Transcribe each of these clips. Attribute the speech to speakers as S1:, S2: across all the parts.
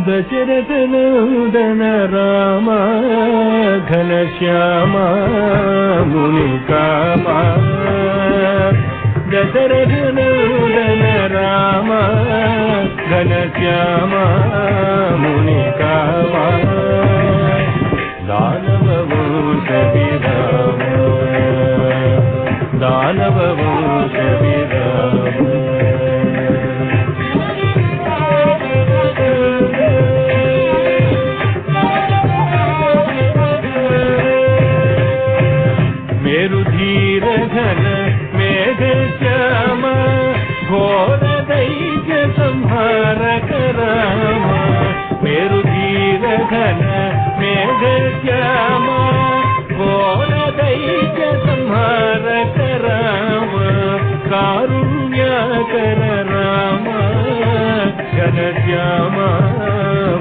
S1: दशरथनन्दन राम घनश्याम मुनिकामा दशरथनन्दन राम घनश्याम मुनिकामा दानववंश विराम दानववंश विराम मेरुधीर घन मेघश्याम घोर दैत्य संहारक राम मेरुधीर घन मेघश्याम घोर दैत्य संहारक राम कारुण्याकर राम घनश्याम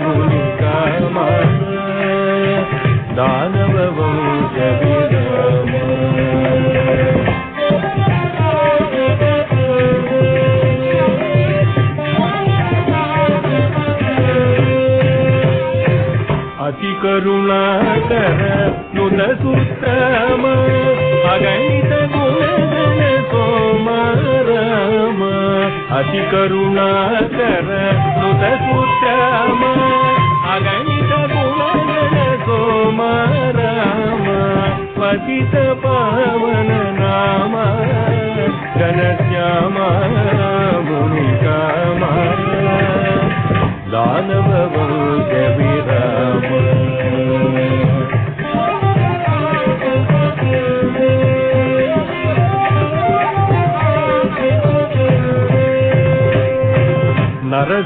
S1: मुनिकामा दानववंश विराम अति करुणाकर नुत सुतम अगणित गुणगण सोम राम अति करुणाकर नुत सुतम अगणित गुणगण सोम राम पतित पावन नाम घनश्याम मुनिकामा दानववंश विराम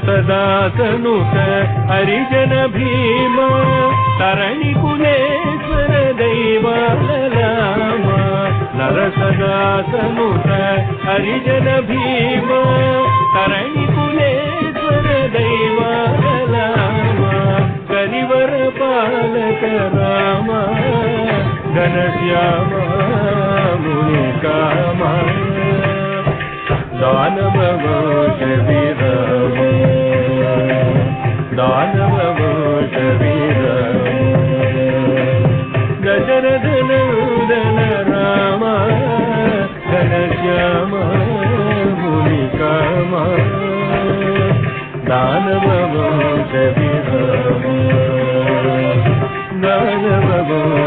S1: नरसदासनुत हरिजन भीम तरणि कुलेश्वर दैवालराम नरसदासनुत हरिजन भीम तरणि कुलेश्वर दैवालराम करिवर पालक राम घनश्याम मुनिकामा दानववंश विराम दानववंश विराम दशरथनन्दन राम घनश्याम मुनिकामा दानववंश विराम दानववंश